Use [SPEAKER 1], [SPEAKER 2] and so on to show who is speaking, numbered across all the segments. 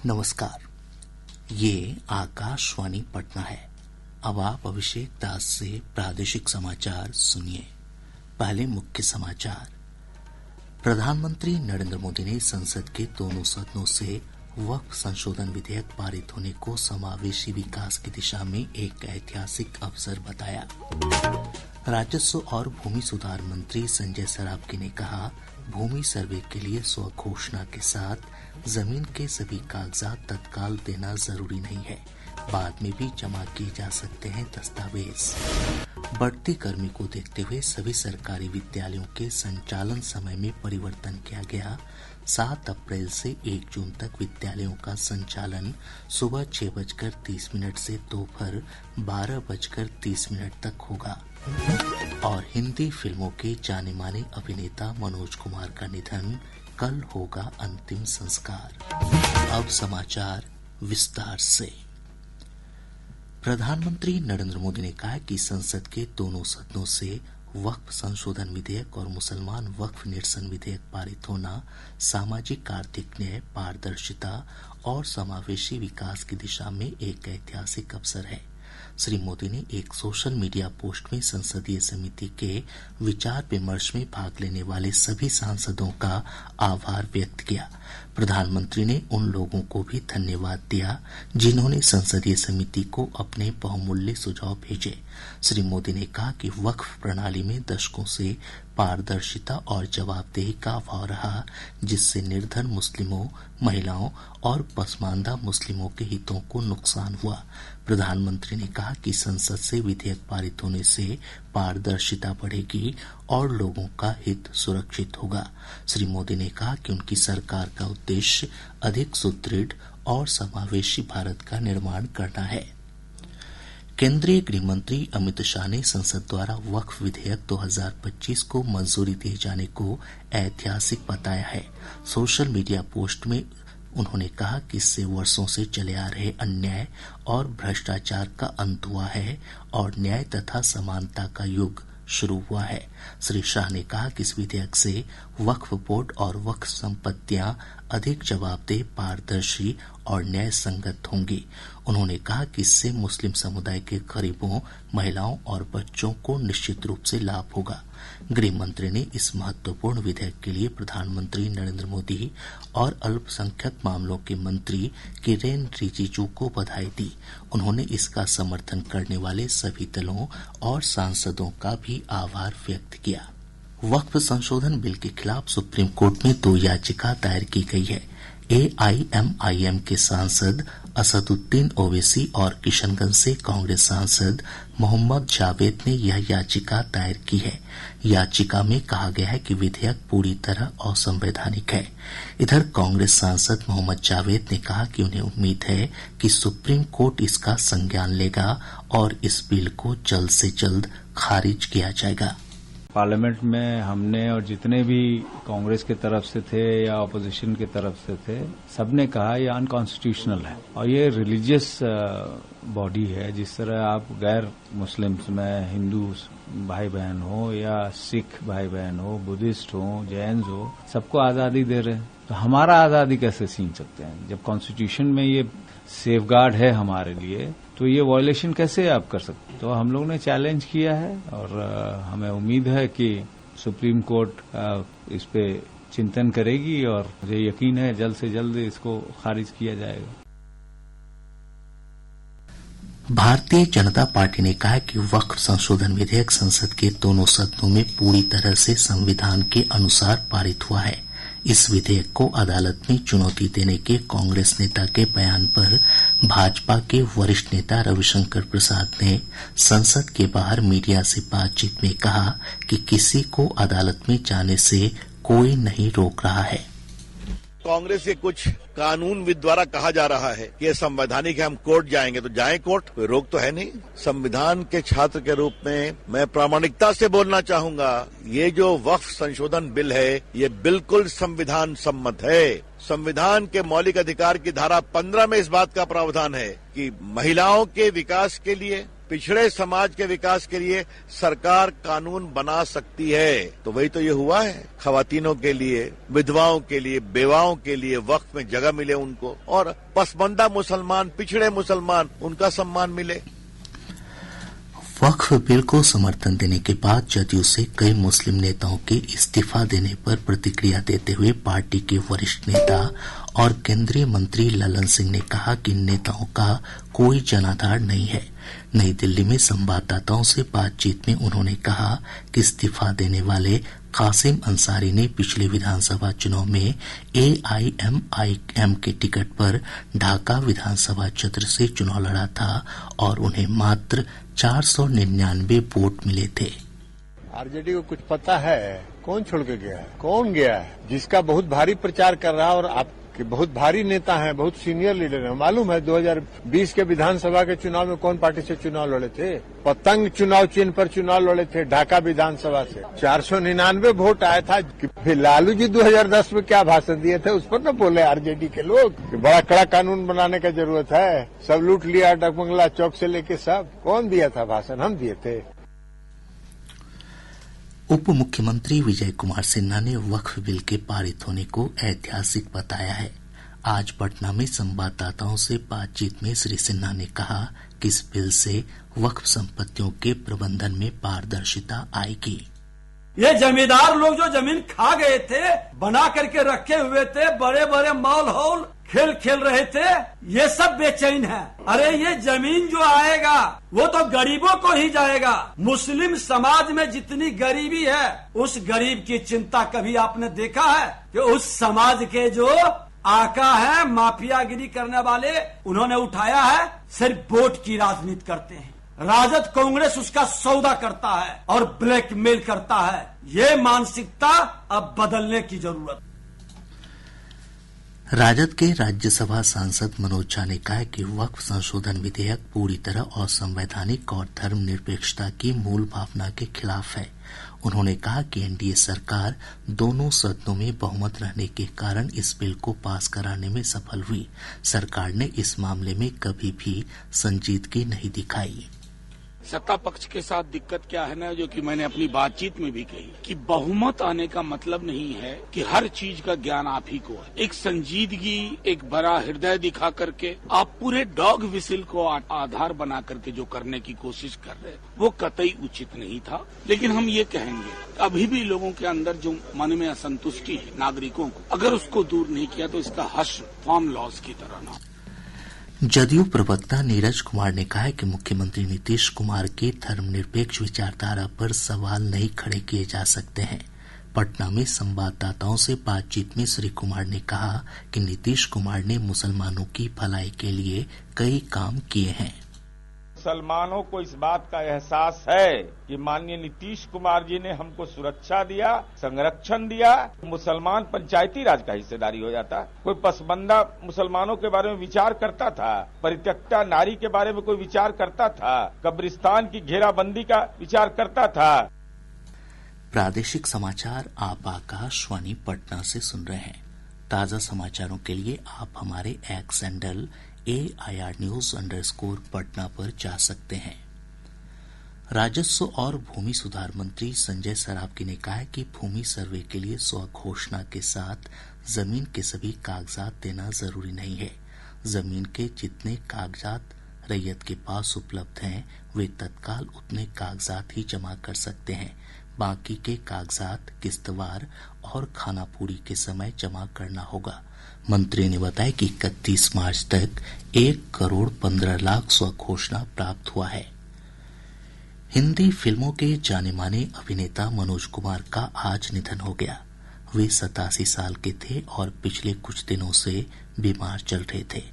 [SPEAKER 1] नमस्कार, ये आकाशवाणी पटना है। अब आप अभिषेक दास से प्रादेशिक समाचार सुनिए। पहले मुख्य समाचार। प्रधानमंत्री नरेंद्र मोदी ने संसद के दोनों सदनों से वक्फ संशोधन विधेयक पारित होने को समावेशी विकास की दिशा में एक ऐतिहासिक अवसर बताया। राजस्व और भूमि सुधार मंत्री संजय सरावगी ने कहा, भूमि सर्वे के लिए स्वघोषणा के साथ जमीन के सभी कागजात तत्काल देना जरूरी नहीं है, बाद में भी जमा किए जा सकते हैं दस्तावेज। बढ़ती गर्मी को देखते हुए सभी सरकारी विद्यालयों के संचालन समय में परिवर्तन किया गया। 7 अप्रैल से 1 जून तक विद्यालयों का संचालन सुबह 6:30 से दोपहर 12:30 तक होगा। और हिंदी फिल्मों के जाने माने अभिनेता मनोज कुमार का निधन, कल होगा अंतिम संस्कार। अब समाचार विस्तार से। प्रधानमंत्री नरेंद्र मोदी ने कहा कि संसद के दोनों सदनों से वक्फ संशोधन विधेयक और मुसलमान वक्फ निरसन विधेयक पारित होना सामाजिक आर्थिक न्याय, पारदर्शिता और समावेशी विकास की दिशा में एक ऐतिहासिक अवसर है। श्री मोदी ने एक सोशल मीडिया पोस्ट में संसदीय समिति के विचार विमर्श में भाग लेने वाले सभी सांसदों का आभार व्यक्त किया। प्रधानमंत्री ने उन लोगों को भी धन्यवाद दिया जिन्होंने संसदीय समिति को अपने बहुमूल्य सुझाव भेजे। श्री मोदी ने कहा कि वक्फ प्रणाली में दशकों से पारदर्शिता और जवाबदेही का अभाव रहा, जिससे निर्धन मुस्लिमों, महिलाओं और पसमानदा मुस्लिमों के हितों को नुकसान हुआ। प्रधानमंत्री ने कहा कि संसद से विधेयक पारित होने से पारदर्शिता बढ़ेगी और लोगों का हित सुरक्षित होगा। श्री मोदी ने कहा कि उनकी सरकार का उद्देश्य अधिक सुदृढ़ और समावेशी भारत का निर्माण करना है। केंद्रीय गृह मंत्री अमित शाह ने संसद द्वारा वक्फ विधेयक 2025 को मंजूरी दिए जाने को ऐतिहासिक बताया है। सोशल मीडिया पोस्ट में उन्होंने कहा कि इससे वर्षों से चले आ रहे अन्याय और भ्रष्टाचार का अंत हुआ है और न्याय तथा समानता का युग शुरू हुआ है। श्री शाह ने कहा कि इस विधेयक से वक्फ बोर्ड और वक्फ संपत्तियां अधिक जवाबदेह, पारदर्शी और न्याय संगत होंगी। उन्होंने कहा कि इससे मुस्लिम समुदाय के गरीबों, महिलाओं और बच्चों को निश्चित रूप से लाभ होगा। गृह मंत्री ने इस महत्वपूर्ण विधेयक के लिए प्रधानमंत्री नरेंद्र मोदी और अल्पसंख्यक मामलों के मंत्री किरेन रिजिजू को बधाई दी। उन्होंने इसका समर्थन करने वाले सभी दलों और सांसदों का भी आभार व्यक्त किया। वक्फ संशोधन बिल के खिलाफ सुप्रीम कोर्ट में 2 याचिका दायर की गई है। AIMIM के सांसद असदुद्दीन ओवैसी और किशनगंज से कांग्रेस सांसद मोहम्मद जावेद ने यह याचिका दायर की है। याचिका में कहा गया है कि विधेयक पूरी तरह असंवैधानिक है। इधर कांग्रेस सांसद मोहम्मद जावेद ने कहा कि उन्हें उम्मीद है कि सुप्रीम कोर्ट इसका संज्ञान लेगा और इस बिल को जल्द से जल्द खारिज किया जाएगा।
[SPEAKER 2] पार्लियामेंट में हमने और जितने भी कांग्रेस के तरफ से थे या ऑपोजिशन के तरफ से थे, सबने कहा ये अनकॉन्स्टिट्यूशनल है और ये रिलीजियस बॉडी है। जिस तरह आप गैर मुस्लिम्स में हिंदू भाई बहन हो या सिख भाई बहन हो, बुद्धिस्ट हो, जैन हो, सबको आजादी दे रहे हैं, तो हमारा आजादी कैसे छीन सकते हैं? जब कॉन्स्टिट्यूशन में ये सेफगार्ड है हमारे लिए, तो ये वायलेशन कैसे आप कर सकते? तो हम लोग ने चैलेंज किया है और हमें उम्मीद है कि सुप्रीम कोर्ट इस पे चिंतन करेगी और मुझे यकीन है जल्द से जल्द इसको खारिज किया जाएगा।
[SPEAKER 1] भारतीय जनता पार्टी ने कहा कि वक्फ संशोधन विधेयक संसद के दोनों सदनों में पूरी तरह से संविधान के अनुसार पारित हुआ है। इस विधेयक को अदालत में चुनौती देने के कांग्रेस नेता के बयान पर भाजपा के वरिष्ठ नेता रविशंकर प्रसाद ने संसद के बाहर मीडिया से बातचीत में कहा कि किसी को अदालत में जाने से कोई नहीं रोक रहा है।
[SPEAKER 3] कांग्रेस के कुछ कानूनविद द्वारा कहा जा रहा है कि ये संवैधानिक है, हम कोर्ट जाएंगे, तो जाएं कोर्ट, कोई रोक तो है नहीं। संविधान के छात्र के रूप में मैं प्रामाणिकता से बोलना चाहूंगा, ये जो वक्फ संशोधन बिल है ये बिल्कुल संविधान सम्मत है। संविधान के मौलिक अधिकार की धारा 15 में इस बात का प्रावधान है कि महिलाओं के विकास के लिए पिछड़े समाज के विकास के लिए सरकार कानून बना सकती है। तो वही तो ये हुआ है। खवातीनों के लिए, विधवाओं के लिए, बेवाओं के लिए वक्फ में जगह मिले उनको, और पसमंदा मुसलमान, पिछड़े मुसलमान, उनका सम्मान मिले।
[SPEAKER 1] वक्फ बिल को समर्थन देने के बाद जदयू से कई मुस्लिम नेताओं के इस्तीफा देने पर प्रतिक्रिया देते हुए पार्टी के वरिष्ठ नेता और केंद्रीय मंत्री ललन सिंह ने कहा कि इन नेताओं का कोई जनाधार नहीं है। नई दिल्ली में संवाददाताओं से बातचीत में उन्होंने कहा कि इस्तीफा देने वाले कासिम अंसारी ने पिछले विधानसभा चुनाव में AIMIM के टिकट पर ढाका विधानसभा क्षेत्र से चुनाव लड़ा था और उन्हें मात्र 499 वोट मिले थे।
[SPEAKER 4] आरजेडी को कुछ पता है कौन छोड़ के गया है, कौन गया है, जिसका बहुत भारी प्रचार कर रहा है और आपके बहुत भारी नेता हैं, बहुत सीनियर लीडर हैं। मालूम है 2020 के विधानसभा के चुनाव में कौन पार्टी से चुनाव लड़े थे? पतंग चुनाव चिन्ह पर चुनाव लड़े थे ढाका विधानसभा से। 499 वोट आया था। फिर लालू जी 2010 में क्या भाषण दिए थे, उस पर न बोले आरजेडी के लोग कि बड़ा कड़ा कानून बनाने का जरूरत है, सब लूट लिया, डकबंगला चौक से लेके सब। कौन दिया था भाषण? हम दिए थे।
[SPEAKER 1] उप मुख्यमंत्री विजय कुमार सिन्हा ने वक्फ बिल के पारित होने को ऐतिहासिक बताया है। आज पटना में संवाददाताओं से बातचीत में श्री सिन्हा ने कहा कि इस बिल से वक्फ संपत्तियों के प्रबंधन में पारदर्शिता आएगी।
[SPEAKER 5] ये जमींदार लोग जो जमीन खा गए थे, बना करके रखे हुए थे, बड़े बड़े मॉल हॉल खेल रहे थे, ये सब बेचैन है। अरे ये जमीन जो आएगा वो तो गरीबों को ही जाएगा। मुस्लिम समाज में जितनी गरीबी है, उस गरीब की चिंता कभी आपने देखा है कि उस समाज के जो आका है, माफियागिरी करने वाले, उन्होंने उठाया है, सिर्फ वोट की राजनीति करते हैं। राजद कांग्रेस उसका सौदा करता है और ब्लैकमेल करता है। ये मानसिकता अब बदलने की जरूरत।
[SPEAKER 1] राजद के राज्यसभा सांसद मनोज झा ने कहा है कि वक्फ संशोधन विधेयक पूरी तरह असंवैधानिक और धर्मनिरपेक्षता की मूल भावना के खिलाफ है। उन्होंने कहा कि एनडीए सरकार दोनों सदनों में बहुमत रहने के कारण इस बिल को पास कराने में सफल हुई। सरकार ने इस मामले में कभी भी संजीदगी नहीं दिखाई।
[SPEAKER 6] सत्ता पक्ष के साथ दिक्कत क्या है ना, जो कि मैंने अपनी बातचीत में भी कही कि बहुमत आने का मतलब नहीं है कि हर चीज का ज्ञान आप ही को है। एक संजीदगी, एक बड़ा हृदय दिखा करके आप पूरे डॉग विसिल को आधार बना करके जो करने की कोशिश कर रहे हैं, वो कतई उचित नहीं था। लेकिन हम ये कहेंगे, अभी भी लोगों के अंदर जो मन में असंतुष्टि है नागरिकों को, अगर उसको दूर नहीं किया तो इसका हश्र फार्म लॉस की तरह ना।
[SPEAKER 1] जदयू प्रवक्ता नीरज कुमार ने कहा है कि मुख्यमंत्री नीतीश कुमार की धर्मनिरपेक्ष विचारधारा पर सवाल नहीं खड़े किए जा सकते हैं। पटना में संवाददाताओं से बातचीत में श्री कुमार ने कहा कि नीतीश कुमार ने मुसलमानों की भलाई के लिए कई काम किए हैं।
[SPEAKER 7] मुसलमानों को इस बात का एहसास है कि माननीय नीतीश कुमार जी ने हमको सुरक्षा दिया, संरक्षण दिया। मुसलमान पंचायती राज का हिस्सेदारी हो जाता। कोई पसमंदा मुसलमानों के बारे में विचार करता था, परित्यक्ता नारी के बारे में कोई विचार करता था, कब्रिस्तान की घेराबंदी का विचार करता था।
[SPEAKER 1] प्रादेशिक समाचार आप आकाशवाणी पटना से सुन रहे हैं। ताजा समाचारों के लिए आप हमारे एक्स हैंडल AIR_News_ पटना पर जा सकते हैं। राजस्व और भूमि सुधार मंत्री संजय सरावगी ने कहा है कि भूमि सर्वे के लिए स्वघोषणा के साथ जमीन के सभी कागजात देना जरूरी नहीं है। जमीन के जितने कागजात रैयत के पास उपलब्ध हैं, वे तत्काल उतने कागजात ही जमा कर सकते हैं। बाकी के कागजात किस्तवार और खानापूरी के समय जमा करना होगा। मंत्री ने बताया कि 31 मार्च तक 1,15,00,000 स्वघोषणा प्राप्त हुआ है। हिंदी फिल्मों के जाने माने अभिनेता मनोज कुमार का आज निधन हो गया। वे 87 साल के थे और पिछले कुछ दिनों से बीमार चल रहे थे।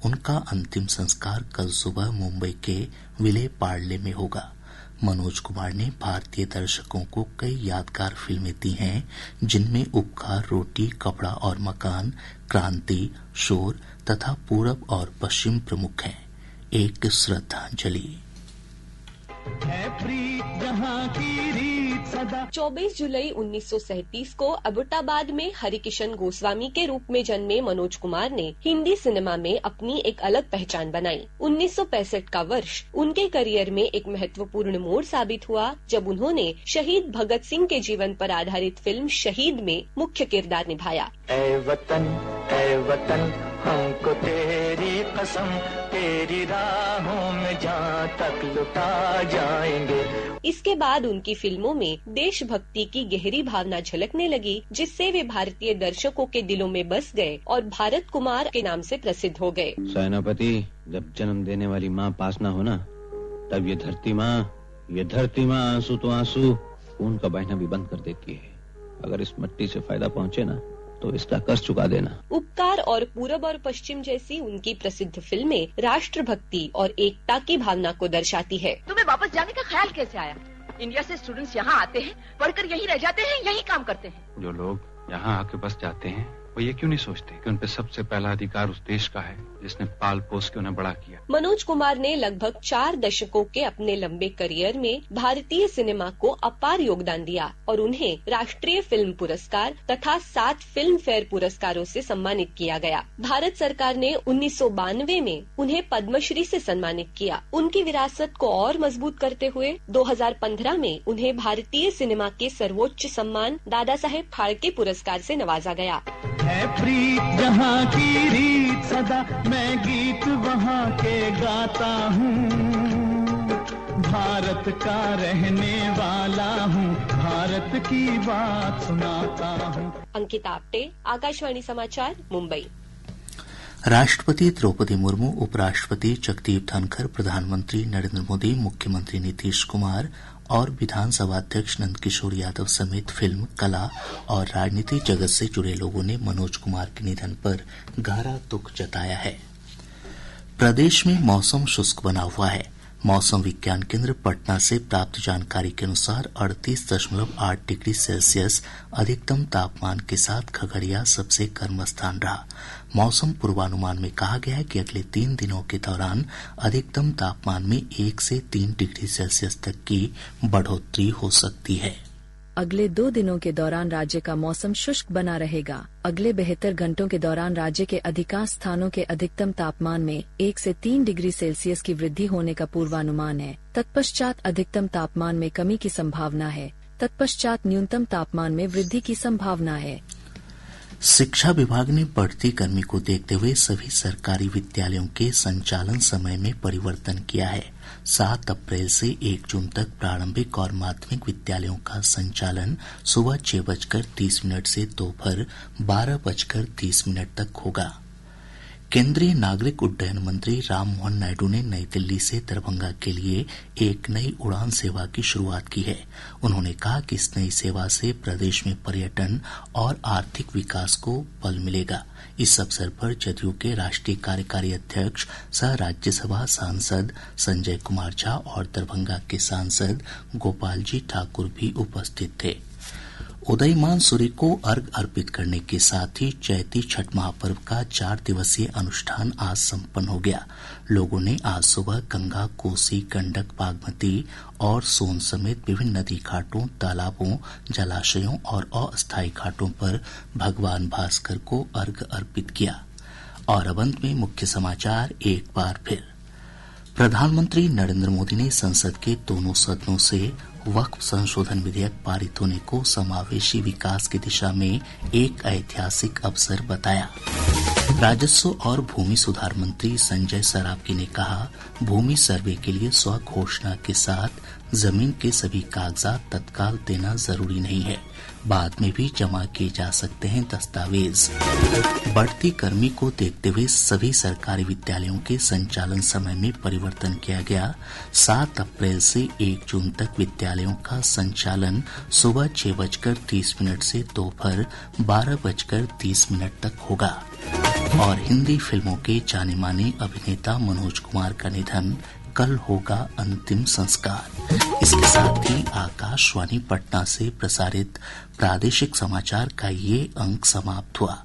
[SPEAKER 1] उनका अंतिम संस्कार कल सुबह मुंबई के विले पार्ले में होगा। मनोज कुमार ने भारतीय दर्शकों को कई यादगार फिल्में दी हैं, जिनमें उपकार, रोटी, कपड़ा और मकान, क्रांति, शोर तथा पूरब और पश्चिम प्रमुख हैं। एक श्रद्धांजलि।
[SPEAKER 8] 24 जुलाई 1937 को अबोटाबाद में हरिकिशन गोस्वामी के रूप में जन्मे मनोज कुमार ने हिंदी सिनेमा में अपनी एक अलग पहचान बनाई। 1965 का वर्ष उनके करियर में एक महत्वपूर्ण मोड़ साबित हुआ जब उन्होंने शहीद भगत सिंह के जीवन पर आधारित फिल्म शहीद में मुख्य किरदार निभाया।
[SPEAKER 9] ऐ वतन हमको तेरी कसम, तेरी राहों में जहाँ तक लुटा जाएंगे।
[SPEAKER 8] इसके बाद उनकी फिल्मों में देशभक्ति की गहरी भावना झलकने लगी, जिससे वे भारतीय दर्शकों के दिलों में बस गए और भारत कुमार के नाम से प्रसिद्ध हो गए।
[SPEAKER 10] सेनापति, जब जन्म देने वाली माँ पास ना हो ना, तब ये धरती माँ आंसू तो आंसू खून का बहना भी बंद कर देती है। अगर इस मिट्टी से फायदा पहुँचे ना तो इसका कर्ज चुका देना।
[SPEAKER 8] उपकार और पूरब और पश्चिम जैसी उनकी प्रसिद्ध फिल्में राष्ट्रभक्ति और एकता की भावना को दर्शाती है।
[SPEAKER 11] तुम्हें वापस जाने का ख्याल कैसे आया? इंडिया से स्टूडेंट्स यहाँ आते हैं, पढ़कर यहीं रह जाते हैं, यहीं काम करते हैं।
[SPEAKER 12] जो लोग यहाँ आके बस जाते हैं वो ये क्यों नहीं सोचते कि उन पे सबसे पहला अधिकार उस देश का है जिसने पाल पोस के उन्हें बड़ा किया।
[SPEAKER 8] मनोज कुमार ने लगभग 4 दशकों के अपने लंबे करियर में भारतीय सिनेमा को अपार योगदान दिया और उन्हें राष्ट्रीय फिल्म पुरस्कार तथा 7 फिल्म फेयर पुरस्कारों से सम्मानित किया गया। भारत सरकार ने 1992 में उन्हें पद्मश्री से सम्मानित किया। उनकी विरासत को और मजबूत करते हुए 2015 में उन्हें भारतीय सिनेमा के सर्वोच्च सम्मान दादा साहेब फाल्के पुरस्कार से नवाजा गया।
[SPEAKER 9] है प्रीत जहाँ की रीत सदा, मैं गीत वहाँ के गाता हूँ। भारत का रहने वाला हूँ, भारत की बात सुनाता हूँ।
[SPEAKER 8] अंकिता आप्टे, आकाशवाणी समाचार, मुंबई।
[SPEAKER 1] राष्ट्रपति द्रौपदी मुर्मू, उपराष्ट्रपति जगदीप धनखड़, प्रधानमंत्री नरेंद्र मोदी, मुख्यमंत्री नीतीश कुमार और विधानसभा अध्यक्ष नंदकिशोर यादव समेत फिल्म, कला और राजनीति जगत से जुड़े लोगों ने मनोज कुमार के निधन पर गहरा दुख जताया है। प्रदेश में मौसम शुष्क बना हुआ है। मौसम विज्ञान केंद्र पटना से प्राप्त जानकारी के अनुसार 38.8 डिग्री सेल्सियस अधिकतम तापमान के साथ खगड़िया सबसे गर्म स्थान रहा। मौसम पूर्वानुमान में कहा गया है कि अगले 3 दिनों के दौरान अधिकतम तापमान में 1 से 3 डिग्री सेल्सियस तक की बढ़ोतरी हो सकती है।
[SPEAKER 13] अगले 2 दिनों के दौरान राज्य का मौसम शुष्क बना रहेगा। अगले 72 घंटों के दौरान राज्य के अधिकांश स्थानों के अधिकतम तापमान में 1 से 3 डिग्री सेल्सियस की वृद्धि होने का पूर्वानुमान है। तत्पश्चात अधिकतम तापमान में कमी की संभावना है। तत्पश्चात न्यूनतम तापमान में वृद्धि की संभावना है।
[SPEAKER 1] शिक्षा विभाग ने बढ़ती गर्मी को देखते हुए सभी सरकारी विद्यालयों के संचालन समय में परिवर्तन किया है। 7 अप्रैल से 1 जून तक प्रारंभिक और माध्यमिक विद्यालयों का संचालन सुबह 6:30 से दोपहर 12:30 तक होगा। केंद्रीय नागरिक उड्डयन मंत्री राममोहन नायडू ने नई दिल्ली से दरभंगा के लिए एक नई उड़ान सेवा की शुरुआत की है। उन्होंने कहा कि इस नई सेवा से प्रदेश में पर्यटन और आर्थिक विकास को बल मिलेगा। इस अवसर पर जदयू के राष्ट्रीय कार्यकारी अध्यक्ष सह राज्यसभा सांसद संजय कुमार झा और दरभंगा के सांसद गोपाल जी ठाकुर भी उपस्थित थे। उदयमान सूर्य को अर्घ्य अर्पित करने के साथ ही चैती छठ महापर्व का 4 दिवसीय अनुष्ठान आज संपन्न हो गया। लोगों ने आज सुबह गंगा, कोसी, गंडक, बागमती और सोन समेत विभिन्न नदी घाटों, तालाबों, जलाशयों और अस्थायी घाटों पर भगवान भास्कर को अर्घ्य अर्पित किया। और अब अंत में मुख्य समाचार एक बार फिर। प्रधानमंत्री नरेंद्र मोदी ने संसद के दोनों सदनों से वक्फ संशोधन विधेयक पारित होने को समावेशी विकास की दिशा में एक ऐतिहासिक अवसर बताया। राजस्व और भूमि सुधार मंत्री संजय सरावगी ने कहा, भूमि सर्वे के लिए स्व घोषणा के साथ जमीन के सभी कागजात तत्काल देना जरूरी नहीं है, बाद में भी जमा किए जा सकते हैं दस्तावेज। बढ़ती गर्मी को देखते हुए सभी सरकारी विद्यालयों के संचालन समय में परिवर्तन किया गया। 7 अप्रैल से 1 जून तक विद्यालयों का संचालन सुबह 6:30 से दोपहर 12:30 तक होगा। और हिंदी फिल्मों के जाने माने अभिनेता मनोज कुमार का निधन, कल होगा अंतिम संस्कार। इसके साथ ही आकाशवाणी पटना से प्रसारित प्रादेशिक समाचार का ये अंक समाप्त हुआ।